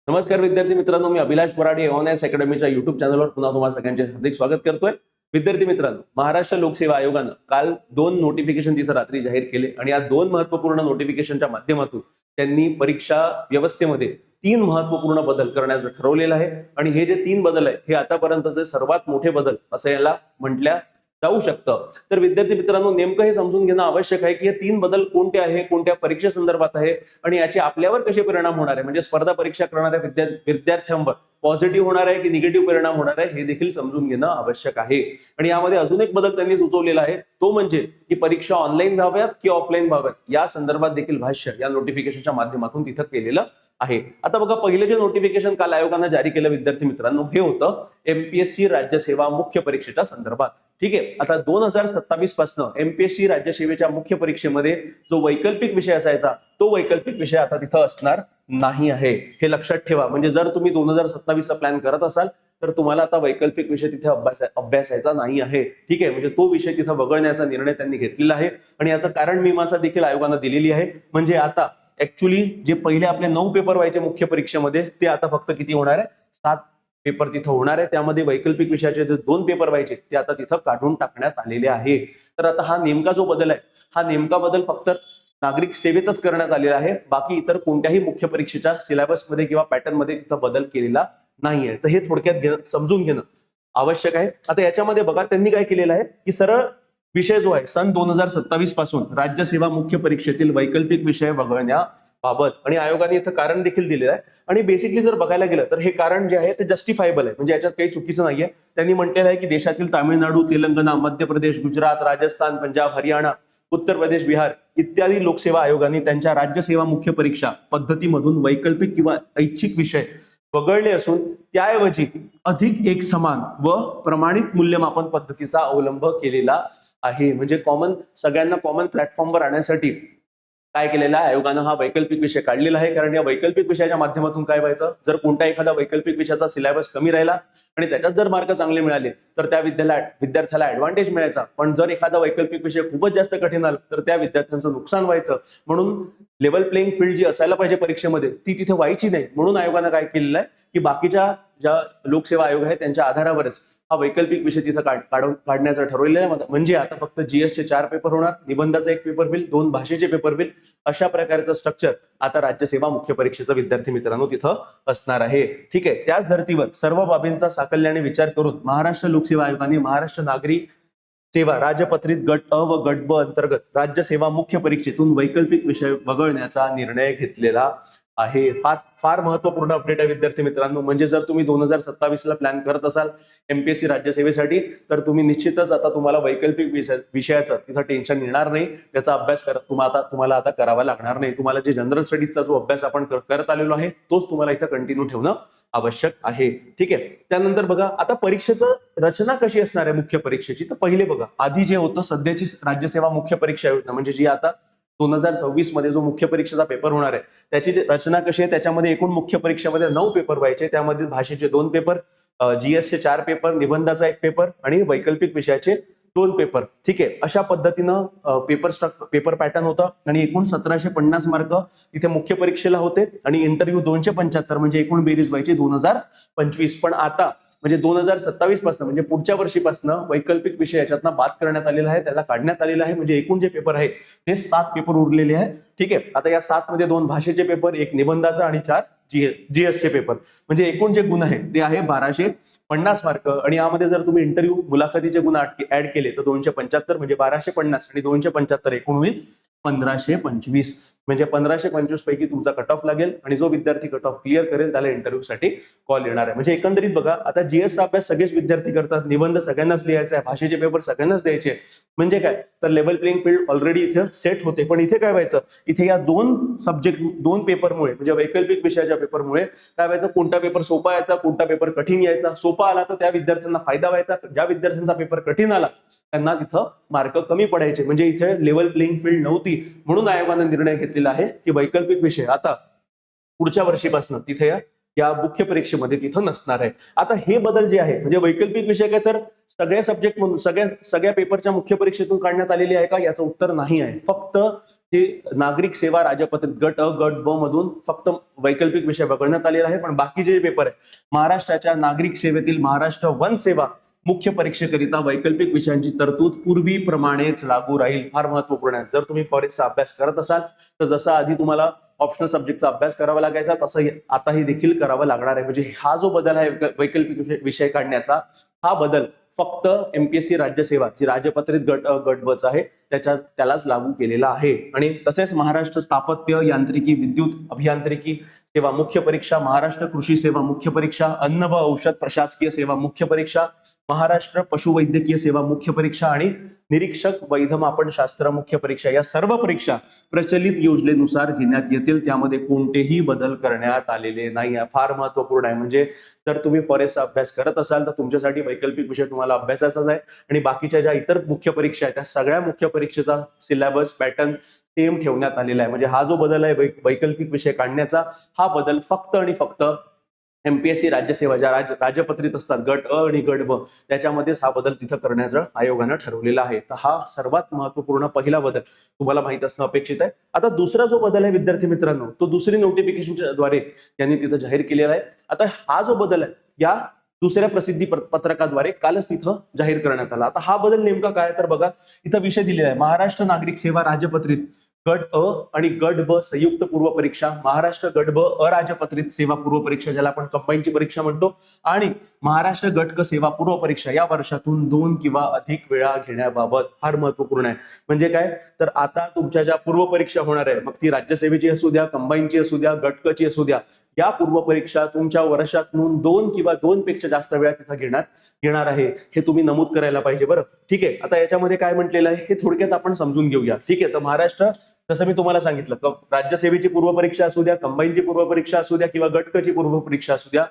नमस्कार विद्यार्थी मित्रांनो, मी अभिलाष बराडे ऑनएस अकॅडमीच्या युट्यूब चॅनलवर पुन्हा तुम्हाला सगळ्यांचे हार्दिक स्वागत करतोय. विद्यार्थी मित्रांनो, महाराष्ट्र लोकसेवा आयोगानं काल 2 नोटिफिकेशन तिथं रात्री जाहीर केले आणि या 2 महत्त्वपूर्ण नोटिफिकेशनच्या माध्यमातून त्यांनी परीक्षा व्यवस्थेमध्ये 3 महत्त्वपूर्ण बदल करण्याचं ठरवलेलं आहे. आणि हे जे 3 बदल आहे हे आतापर्यंतचे सर्वात मोठे बदल असं याला म्हटल्या जाऊ शकतं. तर विद्यार्थी मित्रांनो, नेमकं हे समजून घेणं आवश्यक आहे की हे 3 बदल कोणते आहे, कोणत्या परीक्षेसंदर्भात आहे आणि याचे आपल्यावर कसे परिणाम होणार आहे, म्हणजे स्पर्धा परीक्षा करणाऱ्या विद्यार्थ्यांवर पॉझिटिव्ह होणार आहे की निगेटिव्ह परिणाम होणार आहे हे देखील समजून घेणं आवश्यक आहे. आणि यामध्ये अजून एक बदल त्यांनी सुचवलेला आहे, तो म्हणजे की परीक्षा ऑनलाईन व्हाव्यात की ऑफलाईन व्हाव्यात या संदर्भात देखील भाष्य या नोटिफिकेशनच्या माध्यमातून तिथं केलेलं आहे. आता बघा, पहिले जे नोटिफिकेशन काल आयोगानं जारी केलं विद्यार्थी मित्रांनो, हे होतं एमपीएससी राज्यसेवा मुख्य परीक्षेच्या संदर्भात. ठीक आहे. आता 2027 पासून एमपीएससी राज्यसेवेच्या मुख्य परीक्षेमध्ये जो वैकल्पिक विषय असायचा तो वैकल्पिक विषय आता तिथं असणार नाही आहे. हे लक्षात ठेवा. म्हणजे जर तुम्ही 2027 चा प्लॅन करत असाल तर तुम्हाला आता वैकल्पिक विषय तिथे अभ्यासायचा नाही आहे. ठीक आहे. म्हणजे तो विषय तिथं वगळण्याचा निर्णय त्यांनी घेतलेला आहे आणि याचं कारण मीमांसा देखील आयोगानं दिलेली आहे. म्हणजे आता ऍक्च्युली जे पहिले आपले 9 पेपर व्हायचे मुख्य परीक्षेमध्ये ते आता फक्त किती होणार आहे, 7 पेपर तिथं होणार आहे. त्यामध्ये वैकल्पिक विषयाचे जे 2 पेपर व्हायचे ते आता तिथं काढून टाकण्यात आलेले आहे. तर आता हा नेमका जो बदल आहे, हा नेमका बदल फक्त नागरिक सेवेतच करण्यात आलेला आहे. बाकी इतर कोणत्याही मुख्य परीक्षेच्या सिलेबसमध्ये किंवा पॅटर्नमध्ये तिथं बदल केलेला नाहीये. तर हे थोडक्यात समजून घेणं आवश्यक आहे. आता याच्यामध्ये बघा, त्यांनी काय केलेलं आहे की सरळ विषय जो आहे सन 2027 पासून राज्यसेवा मुख्य परीक्षेतील वैकल्पिक विषय वगळण्याबाबत आणि आयोगाने इथं कारण देखील दिलेलं आहे. आणि बेसिकली जर बघायला गेलं तर हे कारण जे आहे ते जस्टिफायबल आहे, म्हणजे याच्यात काही चुकीचं नाहीये. त्यांनी म्हटलेलं आहे की देशातील तामिळनाडू, तेलंगणा, मध्य प्रदेश, गुजरात, राजस्थान, पंजाब, हरियाणा, उत्तर प्रदेश, बिहार इत्यादी लोकसेवा आयोगाने त्यांच्या राज्यसेवा मुख्य परीक्षा पद्धतीमधून वैकल्पिक किंवा ऐच्छिक विषय वगळले असून त्याऐवजी अधिक एक समान व प्रमाणित मूल्यमापन पद्धतीचा अवलंब केलेला आहे. म्हणजे सगळ्यांना कॉमन प्लॅटफॉर्मवर आणण्यासाठी काय केलेलं आहे, आयोगानं हा वैकल्पिक विषय काढलेला आहे. कारण या वैकल्पिक विषयाच्या माध्यमातून काय व्हायचं, जर कोणता एखादा वैकल्पिक विषयाचा सिलेबस कमी राहिला आणि त्याच्यात जर मार्क चांगले मिळाले तर त्या विद्यार्थ्याला ऍडव्हान्टेज मिळायचा. पण जर एखादा वैकल्पिक विषय खूपच जास्त कठीण आला तर त्या विद्यार्थ्यांचं नुकसान व्हायचं. म्हणून लेवल प्लेइंग फील्ड जी असायला पाहिजे परीक्षेमध्ये ती तिथे व्हायची नाही. म्हणून आयोगानं काय केलेलं आहे की बाकीच्या ज्या लोकसेवा आयोग आहे त्यांच्या आधारावरच हा वैकल्पिक विषय तिथं काढण्याचं ठरवलेलं आहे. म्हणजे आता फक्त जीएसचे 4 पेपर होणार, निबंधाचा 1 पेपर होईल, 2 भाषेचे पेपर होईल. अशा प्रकारचं स्ट्रक्चर आता राज्यसेवा मुख्य परीक्षेचा विद्यार्थी मित्रांनो तिथं असणार आहे. ठीक आहे. त्याच धर्तीवर सर्व बाबींचा साकल्याने विचार करून महाराष्ट्र लोकसेवा आयोगाने महाराष्ट्र नागरी सेवा राजपत्रित गट अ व गट ब अंतर्गत राज्यसेवा मुख्य परीक्षेतून वैकल्पिक विषय वगळण्याचा निर्णय घेतलेला आहे. फार महत्वपूर्ण अपडेट आहे विद्यार्थी मित्रांनो. म्हणजे जर तुम्ही 2027 ला प्लॅन करत असाल एमपीएससी राज्यसेवेसाठी तर तुम्ही निश्चितच आता तुम्हाला वैकल्पिक विषयाचं तिथं टेन्शन येणार नाही. त्याचा अभ्यास तुम्हाला आता करावा लागणार नाही. तुम्हाला जे जनरल स्टडीजचा जो अभ्यास आपण करत आलेलो आहे तोच तुम्हाला इथं कंटिन्यू ठेवणं आवश्यक आहे. ठीक आहे. त्यानंतर बघा, आता परीक्षेचं रचना कशी असणार आहे मुख्य परीक्षेची. तर पहिले बघा, आधी जे होतं सध्याची राज्यसेवा मुख्य परीक्षा योजना म्हणजे जी आता 2026 मध्ये जो मुख्य परीक्षेचा पेपर होणार आहे त्याची रचना कशी आहे, त्याच्यामध्ये एकूण मुख्य परीक्षेमध्ये 9 पेपर व्हायचे. त्यामध्ये भाषेचे 2 पेपर, जीएसचे 4 पेपर, निबंधाचा 1 पेपर आणि वैकल्पिक विषयाचे 2 पेपर. ठीक आहे. अशा पद्धतीनं पेपर पॅटर्न होता आणि एकूण 1750 मार्क तिथे मुख्य परीक्षेला होते आणि इंटरव्ह्यू 275, म्हणजे एकूण बेरीज व्हायची 2025. पण आता म्हणजे 2027 पासून म्हणजे पुढच्या वर्षीपासून वैकल्पिक विषय याच्यातनं बाद करण्यात आलेला आहे, त्याला काढण्यात आलेला आहे. म्हणजे एकूण जे पेपर आहे ते 7 पेपर उरलेले आहे. ठीक आहे. आता या 7 मध्ये 2 भाषेचे पेपर, 1 निबंधाचा आणि 4 जीएसचे पेपर. म्हणजे एकूण जे गुण आहे ते आहे 1250 मार्क. आणि यामध्ये जर तुम्ही इंटरव्ह्यू मुलाखतीचे गुण ऍड केले तर 275, म्हणजे 1250 आणि 275 एकूण होईल 1525. म्हणजे 1525 पैकी तुमचा कट ऑफ लागेल आणि जो विद्यार्थी कट ऑफ क्लिअर करेल त्याला इंटरव्ह्यू साठी कॉल येणार आहे. म्हणजे एकंदरीत बघा, आता जीएसचा अभ्यास सगळेच विद्यार्थी करतात, निबंध सगळ्यांनाच लिहायचा आहे, भाषेचे पेपर सगळ्यांनाच द्यायचे. म्हणजे काय, तर लेवल प्लेइंग फील्ड ऑलरेडी इथे सेट होते. पण इथे काय व्हायचं, इथे या 2 पेपरमुळे म्हणजे वैकल्पिक विषयाच्या पेपरमुळे काय व्हायचं, कोणता पेपर सोपा यायचा, कोणता पेपर कठीण यायचा. सोपा आला तर त्या विद्यार्थ्यांना फायदा व्हायचा, ज्या विद्यार्थ्यांचा पेपर कठीण आला त्यांना तिथं मार्क कमी पडायचे. म्हणजे इथे लेवल प्लेइंग फील्ड नव्हती. म्हणून आयोगाने निर्णय घेतलेला आहे की वैकल्पिक विषय आता पुढच्या वर्षीपासून तिथे या मुख्य परीक्षेमध्ये तिथं नसणार आहे. आता हे बदल जे आहे, म्हणजे वैकल्पिक विषय काय सर सगळ्या सब्जेक्ट म्हणून सगळ्या पेपरच्या मुख्य परीक्षेतून काढण्यात आलेली आहे का, याचं उत्तर नाही आहे. फक्त जे नागरिक सेवा राजपत्रित गट अ गट ब मधून फक्त वैकल्पिक विषय वगळण्यात आलेला आहे, पण बाकीचे जे पेपर आहे महाराष्ट्राच्या नागरिक सेवेतील महाराष्ट्र वन सेवा मुख्य परीक्षेकरिता वैकल्पिक विषयांची तरतूद पूर्वीप्रमाणेच लागू राहील. फार महत्वपूर्ण आहे. जर तुम्ही फॉरेस्टचा अभ्यास करत असाल तर जसं आधी तुम्हाला ऑप्शनल सब्जेक्टचा अभ्यास करावा लागायचा तसं आताही देखील करावं लागणार आहे. म्हणजे हा जो बदल आहे वैकल्पिक विषय काढण्याचा, हा बदल फक्त एमपीएससी राज्यसेवा जी राजपत्रित गट गट बच आहे त्यालाच लागू केलेला आहे. आणि तसेच महाराष्ट्र स्थापत्य यांत्रिकी विद्युत अभियांत्रिकी सेवा मुख्य परीक्षा, महाराष्ट्र कृषी सेवा मुख्य परीक्षा, अन्न व औषध प्रशासकीय सेवा मुख्य परीक्षा, महाराष्ट्र पशुवैद्यकीय सेवा मुख्य परीक्षा आणि निरीक्षक वैधमापन शास्त्र मुख्य परीक्षा या सर्व परीक्षा प्रचलित योजनेनुसार घेण्यात येतील. त्यामध्ये कोणतेही बदल करण्यात आलेले नाही. फार महत्वपूर्ण आहे. म्हणजे जर तुम्ही फॉरेस्टचा अभ्यास करत असाल तर तुमच्यासाठी वैकल्पिक विषय तुम्हाला अभ्यासाचाच आहे आणि बाकीच्या ज्या इतर मुख्य परीक्षा आहेत त्या सगळ्या मुख्य परीक्षेचा सिलेबस पॅटर्न सेम ठेवण्यात आलेला आहे. म्हणजे हा जो बदल आहे वैकल्पिक विषय काढण्याचा, हा बदल फक्त आणि फक्त एमपीएससी राज्यसेवा ज्या राजपत्रित असतात गट अ आणि गट ब त्याच्यामध्येच हा बदल तिथं करण्याचं आयोगानं ठरवलेला आहे. तर हा सर्वात महत्वपूर्ण पहिला बदल तुम्हाला माहित असणं अपेक्षित आहे. आता दुसरा जो बदल आहे विद्यार्थी मित्रांनो, तो दुसरी नोटिफिकेशनच्या द्वारे त्यांनी तिथं जाहीर केलेला आहे. आता हा जो बदल आहे या दुसऱ्या प्रसिद्धी पत्रकाद्वारे कालच तिथं जाहीर करण्यात आला. आता हा बदल नेमका काय तर बघा, इथं विषय दिलेला आहे महाराष्ट्र नागरिक सेवा राजपत्रित गट अ आणि गट ब संयुक्त पूर्व परीक्षा, महाराष्ट्र गट ब अराजपत्रित सेवा पूर्व परीक्षा ज्याला आपण कंबाईनची परीक्षा म्हणतो, आणि महाराष्ट्र गट क सेवा पूर्व परीक्षा या वर्षातून 2 किंवा अधिक वेळा घेण्याबाबत फार महत्वपूर्ण आहे. म्हणजे काय तर आता तुमच्या ज्या पूर्व परीक्षा होणार आहे, मग ती राज्यसेवेची असू द्या, कंबाईनची असू द्या, गट क ची असू द्या, या पूर्व परीक्षा तुमच्या वर्षातून 2 किंवा 2 पेक्षा जास्त वेळा तिथं घेण्यात येणार आहे. हे तुम्ही नमूद करायला पाहिजे. बरं ठीक आहे. आता याच्यामध्ये काय म्हटलेलं आहे हे थोडक्यात आपण समजून घेऊया. ठीक आहे. तर महाराष्ट्र, जसं मी तुम्हाला सांगितलं, राज्यसेवेची पूर्व परीक्षा असू द्या, कंबाईनची पूर्व परीक्षा असू द्या किंवा गट क ची पूर्व परीक्षा असू द्या,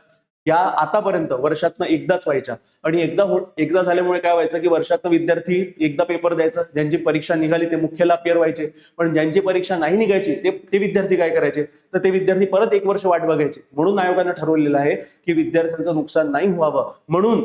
या आतापर्यंत वर्षातनं एकदाच व्हायच्या. आणि एकदा झाल्यामुळे काय व्हायचं की वर्षातनं विद्यार्थी एकदा पेपर द्यायचा, ज्यांची परीक्षा निघाली ते मुख्याला अपियर व्हायचे, पण ज्यांची परीक्षा नाही निघायची ते विद्यार्थी काय करायचे तर ते विद्यार्थी परत 1 वर्ष वाट बघायचे. म्हणून आयोगानं ठरवलेलं आहे की विद्यार्थ्यांचं नुकसान नाही व्हावं म्हणून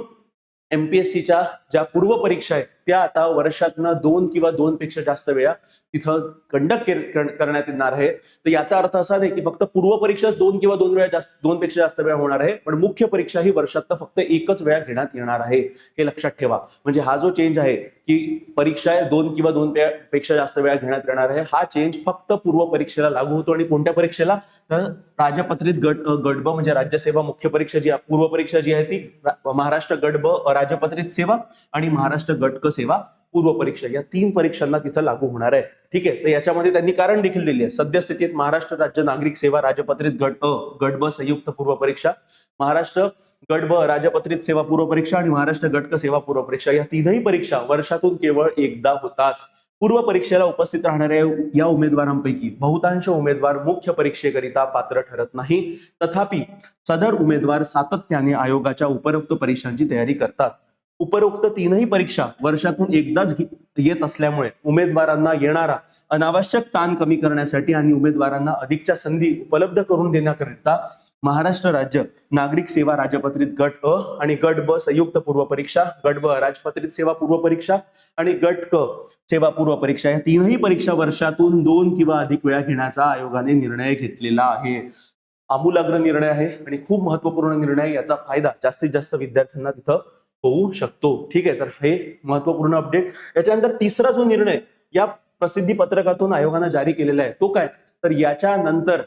एमपीएससीच्या ज्या पूर्व परीक्षा आहेत त्या आता वर्षातनं 2 किंवा 2 पेक्षा जास्त वेळा तिथं कंडक्ट करण्यात येणार आहे. तर याचा अर्थ असा नाही की फक्त पूर्व परीक्षाच 2 किंवा 2 पेक्षा जास्त वेळा होणार आहे, पण मुख्य परीक्षा ही वर्षात फक्त एकच वेळा घेण्यात येणार आहे. हे लक्षात ठेवा. म्हणजे हा जो चेंज आहे की परीक्षा 2 किंवा 2 पेक्षा जास्त वेळा घेण्यात येणार आहे, हा चेंज फक्त पूर्व परीक्षेला लागू होतो. आणि कोणत्या परीक्षेला तर राजपत्रित गट ब म्हणजे राज्यसेवा मुख्य परीक्षा जी पूर्व परीक्षा जी आहे ती महाराष्ट्र गट ब राजपत्रित सेवा आणि महाराष्ट्र गट क सेवा पूर्व परीक्षा या 3 परीक्षांना तिथं लागू होणार आहे. ठीक आहे. तर याच्यामध्ये त्यांनी कारण देखील दिली आहे. सद्यस्थितीत महाराष्ट्र राज्य नागरिक सेवा राजपत्रित गट अ गट ब संयुक्त पूर्व परीक्षा, महाराष्ट्र गट ब राजपत्रित सेवा पूर्व परीक्षा आणि महाराष्ट्र गट क सेवा पूर्व परीक्षा या 3ही परीक्षा वर्षातून केवळ एकदा होतात. पूर्व परीक्षेला उपस्थित राहणाऱ्या या उमेदवारांपैकी बहुतांश उमेदवार मुख्य परीक्षेकरिता पात्र ठरत नाही. तथापि सदर उमेदवार सातत्याने आयोगाच्या उपरोक्त परीक्षांची तयारी करतात. उपरोक्त 3ही परीक्षा वर्षातून एकदाच येत असल्यामुळे उमेदवारांना येणारा अनावश्यक ताण कमी करण्यासाठी आणि उमेदवारांना अधिकच्या संधी उपलब्ध करून देण्याकरिता महाराष्ट्र राज्य नागरिक सेवा राजपत्रित गट अ आणि गट ब संयुक्त पूर्व परीक्षा, गट ब राजपत्रित सेवा पूर्व परीक्षा आणि गट क सेवा पूर्व परीक्षा या 3ही परीक्षा वर्षातून 2 किंवा अधिक वेळा घेण्याचा आयोगाने निर्णय घेतलेला आहे. आमूलाग्र निर्णय आहे आणि खूप महत्वपूर्ण निर्णय. याचा फायदा जास्तीत जास्त विद्यार्थ्यांना तिथं होऊ शकतो. ठीक आहे. तर हे महत्वपूर्ण अपडेट. याच्यानंतर तिसरा जो निर्णय या प्रसिद्धी पत्रकातून आयोगानं जारी केलेला आहे तो काय तर याच्यानंतर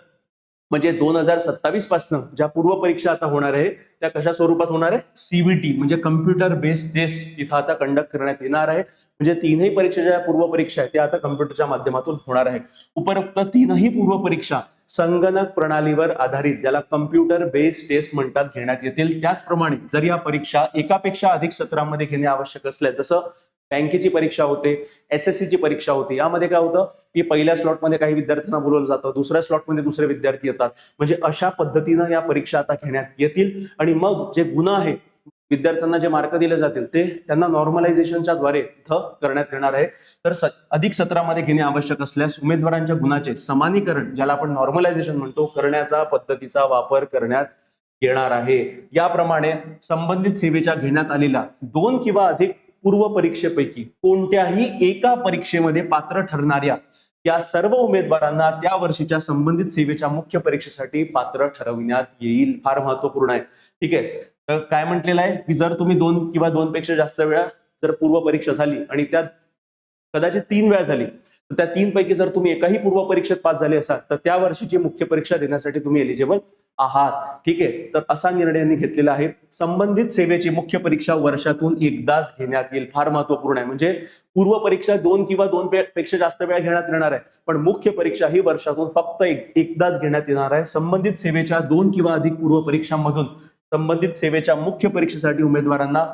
म्हणजे 2027 पासून ज्या पूर्व परीक्षा आता होणार आहे त्या कशा स्वरूपात होणार आहे, सीबीटी म्हणजे कम्प्युटर बेस्ड टेस्ट तिथं आता कंडक्ट करण्यात येणार आहे. म्हणजे 3ही परीक्षा ज्या पूर्व परीक्षा आहेत त्या आता कम्प्युटरच्या माध्यमातून होणार आहे. उपरोक्त 3ही पूर्व परीक्षा संगणक प्रणालीवर आधारित ज्याला कम्प्युटर बेस्ड टेस्ट म्हणतात घेण्यात येतील. त्याचप्रमाणे जर या परीक्षा एकापेक्षा अधिक सत्रामध्ये घेणे आवश्यक असल्या, जसं बँकेची परीक्षा होते, एसएससीची परीक्षा होती, यामध्ये काय होतं की पहिल्या स्लॉटमध्ये काही विद्यार्थ्यांना बोलवलं जातं, दुसऱ्या स्लॉटमध्ये दुसरे विद्यार्थी येतात. म्हणजे अशा पद्धतीनं या परीक्षा आता घेण्यात येतील. आणि मग जे गुण आहे विद्यार्थ्यांना जे मार्क दिले जातील ते त्यांना नॉर्मलायझेशनच्या द्वारे तिथं करण्यात येणार आहे. तर अधिक सत्रामध्ये घेणे आवश्यक असल्यास उमेदवारांच्या गुणाचे समानीकरण ज्याला आपण नॉर्मलायझेशन म्हणतो करण्याचा पद्धतीचा वापर करण्यात येणार आहे. याप्रमाणे संबंधित सेवेच्या घेण्यात आलेल्या 2 किंवा अधिक पूर्व परीक्षेपैकी कोणत्याही एका परीक्षेमध्ये पात्र ठरणाऱ्या या सर्व उमेदवारांना त्या वर्षीच्या संबंधित सेवेच्या मुख्य परीक्षेसाठी पात्र ठरविण्यात येईल. फार महत्वपूर्ण आहे. ठीक आहे. तर काय म्हटलेलं आहे की जर तुम्ही 2 किंवा 2 पेक्षा जास्त वेळा जर पूर्व परीक्षा झाली आणि त्यात कदाचित 3 वेळा झाली, तर त्या 3 पैकी जर तुम्ही एकाही पूर्व परीक्षेत पास झाले असाल तर त्या वर्षीची मुख्य परीक्षा देण्यासाठी तुम्ही एलिजिबल आहात. ठीक आहे. तर असा निर्णय यांनी घेतलेला आहे. संबंधित सेवेची मुख्य परीक्षा वर्षातून एकदाच घेण्यात येईल. फार महत्वपूर्ण आहे. म्हणजे पूर्व परीक्षा 2 किंवा 2 पेक्षा जास्त वेळा घेण्यात येणार आहे, पण मुख्य परीक्षा ही वर्षातून फक्त एकदाच घेण्यात येणार आहे. संबंधित सेवेच्या 2 किंवा अधिक पूर्व परीक्षांमधून संबंधित सेवेच्या मुख्य परीक्षेसाठी उमेदवारांना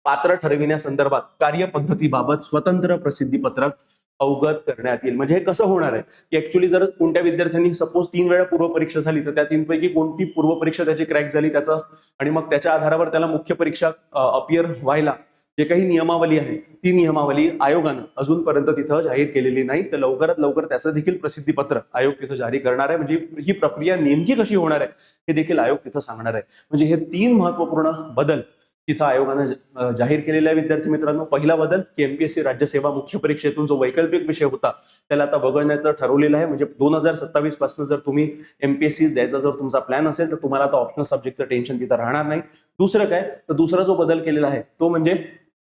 पात्र ठरविण्यासंदर्भात कार्यपद्धतीबाबत स्वतंत्र प्रसिद्धीपत्रक अवगत करण्यात येईल. म्हणजे हे कसं होणार आहे की ऍक्च्युअली जर कोणत्या विद्यार्थ्यांनी सपोज 3 वेळा पूर्व परीक्षा झाली तर त्या 3 पैकी कोणती पूर्व परीक्षा त्याची क्रॅक झाली त्याचं, आणि मग त्याच्या आधारावर त्याला मुख्य परीक्षा अपियर व्हायला जे काही नियमावली आहे ती नियमावली आयोगानं अजूनपर्यंत तिथं जाहीर केलेली नाही. तर लवकरात लवकर त्याचं देखील प्रसिद्धीपत्र आयोग तिथं जारी करणार आहे. म्हणजे ही प्रक्रिया नेमकी कशी होणार आहे हे देखील आयोग तिथं सांगणार आहे. म्हणजे हे 3 महत्वपूर्ण बदल तिथं आयोगानं जाहीर केलेला आहे. विद्यार्थी मित्रांनो, पहिला बदल की एमपीएससी राज्यसेवा मुख्य परीक्षेतून जो वैकल्पिक विषय होता त्याला आता वगळण्याचं ठरवलेलं आहे. म्हणजे 2027 पासून जर तुम्ही एमपीएससी द्यायचा जर तुमचा प्लॅन असेल तर तुम्हाला आता ऑप्शनल सब्जेक्टचं टेन्शन तिथं राहणार नाही. दुसरं काय, तर दुसरा जो बदल केलेला आहे तो म्हणजे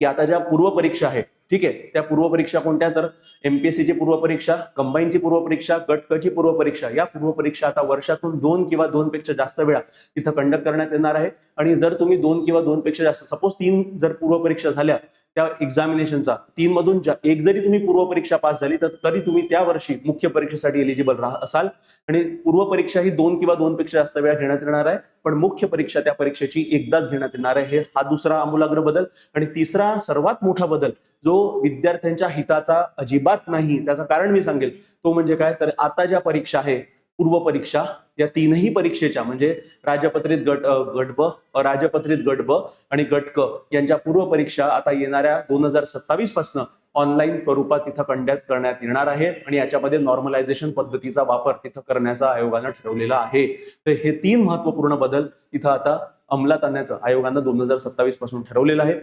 की आता ज्या पूर्व परीक्षा आहे, ठीक आहे, त्या पूर्व परीक्षा कोणत्या, तर एमपीएससीची पूर्व परीक्षा, कंबाईनची पूर्व परीक्षा, गट क ची पूर्व परीक्षा, या पूर्व परीक्षा आता वर्षातून 2 किंवा 2 पेक्षा जास्त वेळा तिथं कंडक्ट करण्यात येणार आहे. आणि जर तुम्ही 2 किंवा 2 पेक्षा जास्त सपोज 3 जर पूर्व परीक्षा झाल्या त्या एक्झामिनेशनचा 3 मधून एक जरी तुम्ही पूर्व परीक्षा पास झाली तर तरी तुम्ही त्या वर्षी मुख्य परीक्षेसाठी एलिजिबल असाल. आणि पूर्व परीक्षा ही 2 किंवा 2 पेक्षा जास्त वेळा घेण्यात येणार आहे, पण मुख्य परीक्षा त्या परीक्षेची एकदाच घेण्यात येणार आहे. हा दुसरा आमूलाग्र बदल. आणि तिसरा सर्वात मोठा बदल जो विद्यार्थ्यांच्या हिताचा अजिबात नाही, त्याचं कारण मी सांगेल, तो म्हणजे काय, तर आता ज्या परीक्षा आहे पूर्व परीक्षा, या 3ही परीक्षेच्या म्हणजे राजपत्रित गट ब, राजपत्रित गट ब आणि गट क यांच्या पूर्व परीक्षा आता येणाऱ्या 2027 पासून ऑनलाईन स्वरूपात तिथं कंडक्ट करण्यात येणार आहे. आणि याच्यामध्ये नॉर्मलायझेशन पद्धतीचा वापर तिथं करण्याचा आयोगानं ठरवलेला आहे. तर हे 3 महत्वपूर्ण बदल तिथं आता अंमलात आणण्याचं आयोगानं 2027 पासून ठरवलेलं आहे.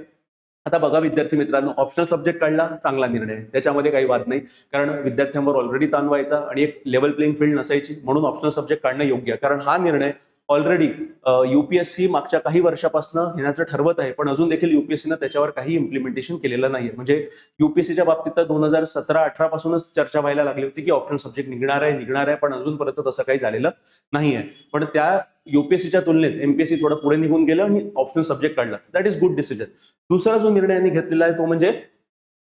आता बघा विद्यार्थी मित्रांनो, ऑप्शनल सब्जेक्ट काढला चांगला निर्णय आहे, त्याच्यामध्ये काही वाद नाही, कारण विद्यार्थ्यांवर ऑलरेडी ताण व्हायचा आणि एक लेवल प्लेइंग फील्ड नसायची, म्हणून ऑप्शनल सब्जेक्ट काढणं योग्य आहे. कारण हा निर्णय ऑलरेडी युपीएससी मागच्या काही वर्षापासून घेण्याचं ठरवत आहे, पण अजून देखील युपीएससीनं त्याच्यावर काही इम्प्लिमेंटेशन केलेलं नाहीये. म्हणजे युपीएससीच्या बाबतीत तर 2017-18 पासूनच चर्चा व्हायला लागली होती की ऑप्शनल सब्जेक्ट निघणार आहे, पण अजूनपर्यंत तसं काही झालेलं नाहीये. पण त्या युपीएससीच्या तुलनेत एमपीएससी थोडं पुढे निघून गेलं आणि ऑप्शनल सब्जेक्ट काढला. That is good decision. दुसरा जो निर्णय यांनी घेतलेला आहे तो म्हणजे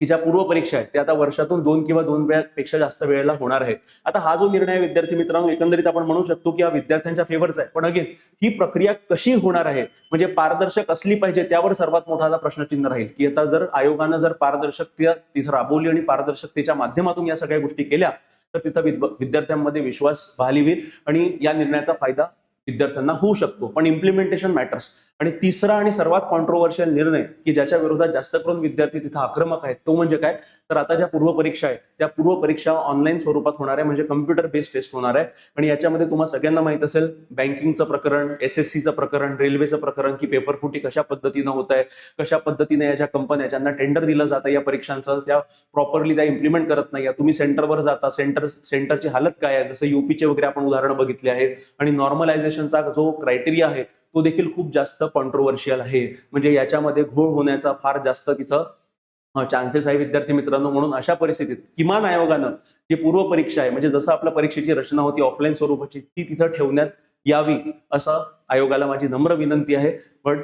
की ज्या पूर्व परीक्षा आहेत त्या आता वर्षातून 2 किंवा 2 पेक्षा जास्त वेळेला होणार आहे. आता हा जो निर्णय विद्यार्थी मित्रांनो, एकंदरीत आपण म्हणू शकतो की हा विद्यार्थ्यांच्या फेवरचा आहे, पण अगेन ही प्रक्रिया कशी होणार आहे, म्हणजे पारदर्शक असली पाहिजे, त्यावर सर्वात मोठा प्रश्नचिन्ह राहील. की आता जर आयोगानं जर पारदर्शकता तिथं राबवली आणि पारदर्शकतेच्या माध्यमातून या सगळ्या गोष्टी केल्या तर तिथं विद्यार्थ्यांमध्ये विश्वास बहाली होईल आणि या निर्णयाचा फायदा विद्यार्थ्यांना होऊ शकतो. पण इम्प्लिमेंटेशन मॅटर्स. आणि तिसरा आणि सर्वात कॉन्ट्रोवर्शियल निर्णय की ज्याच्या विरोधात जास्त करून विद्यार्थी तिथं आक्रमक आहेत तो म्हणजे काय, तर आता ज्या पूर्व परीक्षा आहेत त्या पूर्व परीक्षा ऑनलाईन स्वरूपात होणार आहे, म्हणजे कम्प्युटर बेस्ड टेस्ट होणार आहे. आणि याच्यामध्ये तुम्हाला सगळ्यांना माहित असेल बँकिंगचं प्रकरण, एसएससीचं प्रकरण, रेल्वेचं प्रकरण की पेपर फुटी कशा पद्धतीनं होत आहे, कशा पद्धतीने या ज्या कंपन्या ज्यांना टेंडर दिलं जातं या परीक्षांचं त्या प्रॉपरली त्या इम्प्लिमेंट करत नाही. तुम्ही सेंटरवर जाता, सेंटरची हालत काय आहे, जसं युपीचे वगैरे आपण उदाहरणं बघितली आहे. आणि नॉर्मलायझेशनचा जो क्रायटेरिया आहे तो देखील खूप जास्त कॉन्ट्रोवर्शियल आहे. म्हणजे याच्यामध्ये घोळ होण्याचा फार जास्त तिथं चान्सेस आहे विद्यार्थी मित्रांनो. म्हणून अशा परिस्थितीत किमान आयोगानं जी पूर्व परीक्षा आहे, म्हणजे जसं आपल्या परीक्षेची रचना होती ऑफलाईन स्वरूपाची, ती तिथं ठेवण्यात यावी असं आयोगाला माझी नम्र विनंती आहे. बट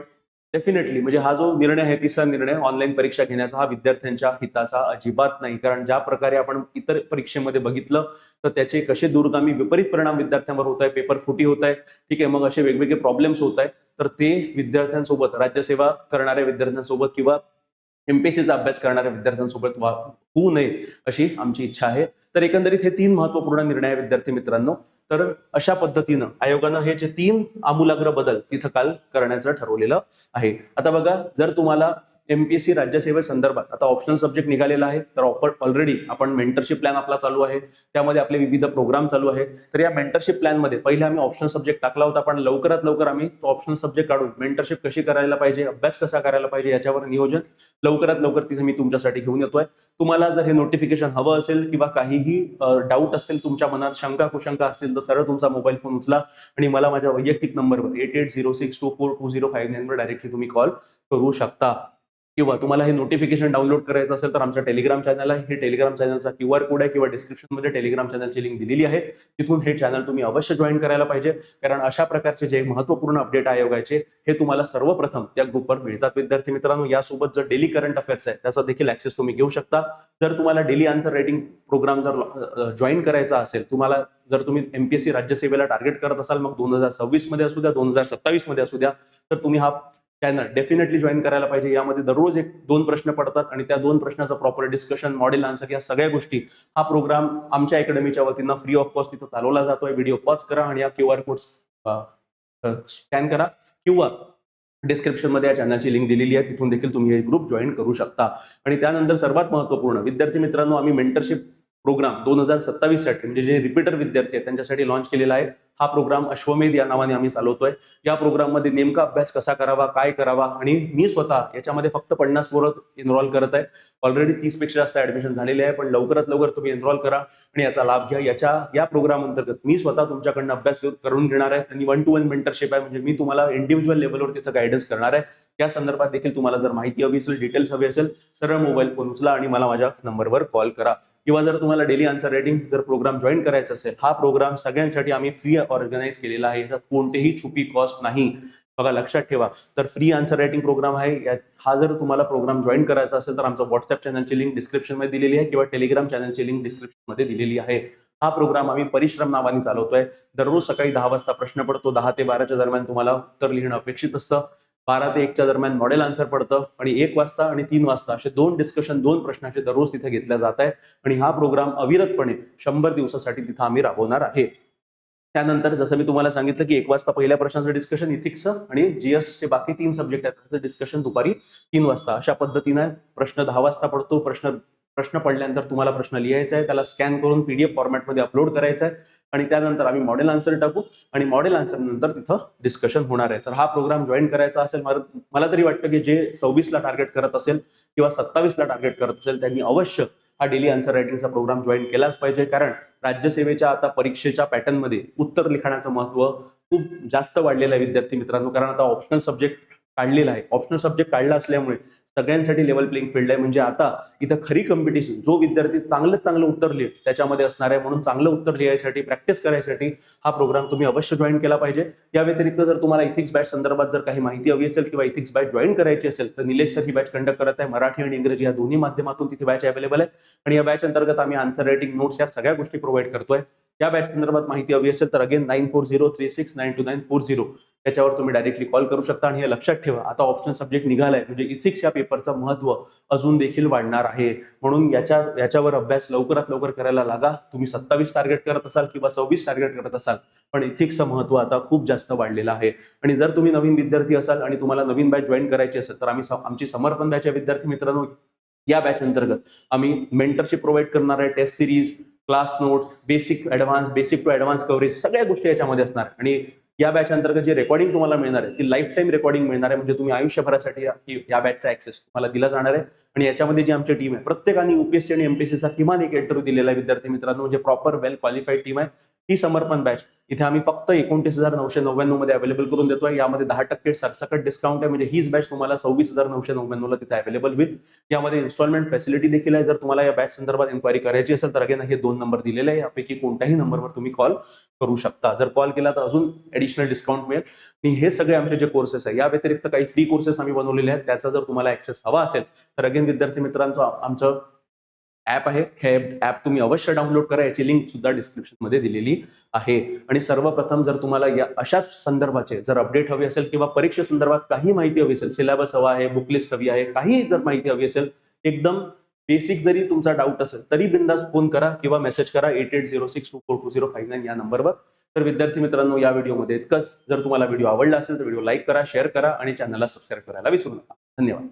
डेफिनेटली म्हणजे हा जो निर्णय आहे, तिसरा निर्णय ऑनलाईन परीक्षा घेण्याचा, हा विद्यार्थ्यांच्या हिताचा अजिबात नाही. कारण ज्या प्रकारे आपण इतर परीक्षेमध्ये बघितलं तर त्याचे कसे दूरगामी विपरीत परिणाम विद्यार्थ्यांवर होत आहे, पेपर फुटी होत आहे, ठीक आहे, मग असे वेगवेगळे प्रॉब्लेम्स होत आहे. तर ते विद्यार्थ्यांसोबत, राज्यसेवा करणाऱ्या विद्यार्थ्यांसोबत किंवा एमपीएससीचा अभ्यास करणाऱ्या विद्यार्थ्यांसोबत होऊ नये अशी आमची इच्छा आहे. तर एकंदरीत हे 3 महत्वपूर्ण निर्णय आहे विद्यार्थी मित्रांनो. तर अशा पद्धतीनं आयोगानं हे जे 3 आमूलाग्र बदल तिथं काल करण्याचं ठरवलेलं आहे. आता बघा, जर तुम्हाला एमपीएससी राज्यसेवेसंदर्भात आता ऑप्शनल सब्जेक्ट निघालेला आहे, तर ऑलरेडी आपण मेंटरशिप प्लॅन आपला चालू आहे, त्यामध्ये आपले विविध प्रोग्राम चालू आहे. तर या मेंटरशिप प्लॅन मध्ये पहिले आम्ही ऑप्शनल सब्जेक्ट टाकला होता, पण लवकरात लवकर आम्ही तो ऑप्शनल सब्जेक्ट काढून मेंटरशिप कशी करायला पाहिजे, अभ्यास कसा करायला पाहिजे याच्यावर नियोजन लवकरात लवकर तिथे मी तुमच्यासाठी घेऊन येतोय. तुम्हाला जर हे नोटिफिकेशन हवं असेल किंवा काहीही डाऊट असतील तुमच्या मनात, शंका कुशंका असतील, तर सरळ तुमचा मोबाईल फोन उचला आणि मला माझ्या वैयक्तिक नंबरवर 8806242059 वर डायरेक्टली तुम्ही कॉल करू शकता. किंवा तुम्हाला हे नोटिफिकेशन डाउनलोड करायचं असेल तर आमचं टेलिग्राम चॅनल आहे, हे टेलिग्राम चॅनलचा QR कोड आहे किंवा डिस्क्रिप्शनमध्ये टेलिग्राम चॅनलची लिंक दिलेली आहे, तिथून हे चॅनल तुम्ही अवश्य जॉईन करायला पाहिजे. कारण अशा प्रकारचे जे महत्त्वपूर्ण अपडेट आयोगाचे हे तुम्हाला सर्वप्रथम त्या ग्रुपवर मिळतात. विद्यार्थी मित्रांनो, यासोबत जर डेली करंट अफेअर्स आहे त्याचा देखील ऍक्सेस तुम्ही घेऊ शकता. जर तुम्हाला डेली आन्सर रायटिंग प्रोग्राम जर जॉईन करायचा असेल, जर तुम्ही एमपीएससी राज्यसेवेला टार्गेट करत असाल, मग 2026 मध्ये असू द्या, 2027 मध्ये असू द्या, तर तुम्ही हा चॅनल डेफिनेटली जॉईन करायला पाहिजे. यामध्ये दररोज 1-2 प्रश्न पडतात आणि त्या 2 प्रश्नाचं प्रॉपर डिस्कशन, मॉडेल आन्सर, या सगळ्या गोष्टी हा प्रोग्राम आमच्या अकॅडमीच्या वतीनं फ्री ऑफ कॉस्ट तिथं चालवला जातोय. व्हिडिओ पॉज करा आणि या QR कोड स्कॅन करा किंवा डिस्क्रिप्शन मध्ये या चॅनलची लिंक दिलेली आहे, तिथून देखील तुम्ही हे ग्रुप जॉईन करू शकता. आणि त्यानंतर सर्वात महत्त्वपूर्ण विद्यार्थी मित्रांनो, आम्ही मेंटरशिप प्रोग्राम 2027 साठी म्हणजे जे रिपीटर विद्यार्थी आहेत त्यांच्यासाठी लॉन्च केलेला आहे. हा प्रोग्राम अश्वमेध या नावाने आम्ही चालवतोय. या प्रोग्राममध्ये नेमका अभ्यास कसा करावा, काय करावा, आणि मी स्वतः याच्यामध्ये फक्त 50 पोरं इन्रॉल करत आहे. ऑलरेडी 30 पेक्षा जास्त ऍडमिशन झालेले आहे, पण लवकरात लवकर तुम्ही एनरोल करा आणि याचा लाभ घ्या. या प्रोग्राम अंतर्गत मी स्वतः तुमच्याकडनं अभ्यास करून घेणार आहे आणि 1-to-1 मेंटरशिप आहे, म्हणजे मी तुम्हाला इंडिव्हिज्युअल लेवलवर तिथं गायडन्स करणार आहे. या संदर्भात देखील तुम्हाला जर माहिती हवी असेल, डिटेल्स हवे असेल, सरळ मोबाईल फोन उचला आणि मला माझ्या नंबरवर कॉल करा. किंवा जर तुम्हाला डेली आन्सर रायटिंग जर प्रोग्राम जॉईन करायचा असेल, हा प्रोग्राम सगळ्यांसाठी आम्ही फ्री ऑर्गनाईज केलेला आहे, याच्यात कोणतेही छुपी कॉस्ट नाही. बघा, लक्षात ठेवा. तर फ्री आन्सर रायटिंग प्रोग्राम आहे. हा जर तुम्हाला प्रोग्राम जॉईन करायचा असेल तर आमचं व्हॉट्सअप चॅनलची लिंक डिस्क्रिप्शन मध्ये दिलेली आहे किंवा टेलिग्राम चॅनलची लिंक डिस्क्रिप्शन मध्ये दिलेली आहे. हा प्रोग्राम आम्ही परिश्रम नावाने चालवतोय. दररोज सकाळी 10 वाजता प्रश्न पडतो, 10 ते 12च्या दरम्यान तुम्हाला उत्तर लिहिणं अपेक्षित असतं. 12 ते 1च्या दरम्यान मॉडेल आन्सर पडतं आणि 1 वाजता आणि 3 वाजता असे 2 डिस्कशन, 2 प्रश्नाचे दररोज तिथे घेतल्या जात आहे. आणि हा प्रोग्राम अविरतपणे 100 दिवसासाठी तिथं आम्ही राबवणार आहे. त्यानंतर जसं मी तुम्हाला सांगितलं की 1 वाजता पहिल्या प्रश्नाचं डिस्कशन, इथिक्सचं आणि जीएसचे बाकी 3 सब्जेक्ट आहेत त्याचं डिस्कशन दुपारी 3 वाजता. अशा पद्धतीने प्रश्न 10 वाजता पडतो. प्रश्न पडल्यानंतर तुम्हाला प्रश्न लिहायचा आहे, त्याला स्कॅन करून PDF फॉर्मॅटमध्ये अपलोड करायचा आहे आणि त्यानंतर आम्ही मॉडेल आन्सर टाकू आणि मॉडेल आन्सर नंतर तिथं डिस्कशन होणार आहे. तर हा प्रोग्राम जॉईन करायचा असेल, मला तरी वाटतं की जे 26ला टार्गेट करत असेल किंवा 27ला टार्गेट करत असेल त्यांनी अवश्य हा डेली आन्सर रायटिंगचा प्रोग्राम जॉईन केलाच पाहिजे. कारण राज्यसेवेच्या आता परीक्षेच्या पॅटर्नमध्ये उत्तर लिखाणाचं महत्व खूप जास्त वाढलेलं आहे विद्यार्थी मित्रांनो. कारण आता ऑप्शनल सब्जेक्ट काढलेला आहे. ऑप्शनल सब्जेक्ट काढला असल्यामुळे सगळ्यांसाठी लेवल प्लेइंग फील्ड आहे. म्हणजे आता इथं खरी कॉम्पिटिशन, जो विद्यार्थी चांगलं उत्तर लिहिल त्याच्यामध्ये असणार आहे. म्हणून चांगलं उत्तर लिहायसाठी, प्रॅक्टिस करायसाठी हा प्रोग्राम तुम्ही अवश्य जॉईन केला पाहिजे. या व्यतिरिक्त जर तुम्हाला इथिक्स बॅच संदर्भात जर काही माहिती हवी असेल किंवा इथिक्स बॅच जॉईन करायची असेल तर निलेश सर ही बॅच कंडक्ट करत आहे. मराठी आणि इंग्रजी या दोन्ही माध्यमातून तिथे बॅच अवेलेबल आहे आणि या बॅच अंतर्गत आम्ही आन्सर रायटिंग, नोट्स या सगळ्या गोष्टी प्रोव्हाइड करतोय. या बॅच संदर्भात माहिती हवी असेल तर अगेन 9403692940 त्याच्यावर तुम्ही डायरेक्टली कॉल करू शकता. आणि हे लक्षात ठेवा, आता ऑप्शनल सब्जेक्ट निघालाय म्हणजे इथिक्स या पेपरचं महत्व अजून देखील वाढणार आहे. म्हणून याच्यावर अभ्यास लवकरात लवकर करायला लागा. तुम्ही 27 टार्गेट करत असाल किंवा 26 टार्गेट करत असाल, पण इथिक्सचं महत्व आता खूप जास्त वाढलेलं आहे. आणि जर तुम्ही नवीन विद्यार्थी असाल आणि तुम्हाला नवीन बॅच जॉईन करायची असेल तर आमची समर्पण बॅच विद्यार्थी मित्रांनो, या बॅच अंतर्गत आम्ही मेंटरशिप प्रोव्हाइड करणार आहे. Test series, class notes, basic to advance coverage सगळ्या गोष्टी याच्यामध्ये असणार. आणि या बॅच अंतर्गत जे रेकॉर्डिंग तुम्हाला मिळणार आहे ती लाईफ टाईम रेकॉर्डिंग मिळणार आहे. म्हणजे तुम्ही आयुष्यभरासाठी या बॅचचा ऍक्सेस तुम्हाला दिला जाणार आहे. आणि याच्यामध्ये जी आमची टीम आहे, प्रत्येकाने UPSC आणि MPSCचा किमान एक इंटरव्ह्यू दिलेला आहे विद्यार्थी मित्रांनो. म्हणजे प्रॉपर वेल क्वालिफाईड टीम आहे. ही समर्पण बॅच इथे आम्ही फक्त 29,999 मध्ये अवेलेबल करून देतोय. यामध्ये 10% सरसकट डिस्काउंट आहे. म्हणजे हीच बॅच तुम्हाला 26,999 ला तिथे अवेलेबल होईल. यामध्ये इन्स्टॉलमेंट फॅसिलिटी देखील आहे. जर तुम्हाला या बॅच संदर्भात इन्क्वायरी करायची असेल तर अगेन हे 2 नंबर दिलेले आहे. यापैकी कोणत्याही नंबरवर तुम्ही कॉल करू शकता. जर कॉल केला तर अजून ऍडिशनल डिस्काउंट मिळेल. आणि हे सगळे आमचे जे कोर्सेस आहे, या व्यतिरिक्त काही फ्री कोर्सेस आम्ही बनवलेले आहेत. त्याचा जर तुम्हाला ऍक्सेस हवा असेल तर अगेन विद्यार्थी मित्रांचं आमचं ऍप आहे. हे ऍप तुम्ही अवश्य डाउनलोड करा. याची लिंक सुद्धा डिस्क्रिप्शन मध्ये दिलेली आहे. आणि सर्वप्रथम जर तुम्हाला या अशाच संदर्भाचे जर अपडेट हवी असेल किंवा परीक्षे संदर्भात काही माहिती हवी असेल, सिलेबस हवा आहे, बुक लिस्ट हवी आहे, काही जर माहिती हवी असेल, एकदम बेसिक जरी तुमचा डाऊट असेल तरी बिंदास फोन करा किंवा मेसेज करा 8806242059 या नंबरवर. तर विद्यार्थी मित्रांनो, या व्हिडिओमध्ये इतकंच. जर तुम्हाला व्हिडिओ आवडला असेल तर व्हिडिओ लाईक करा, शेअर करा आणि चॅनलला सबस्क्राईब करायला विसरू नका. धन्यवाद.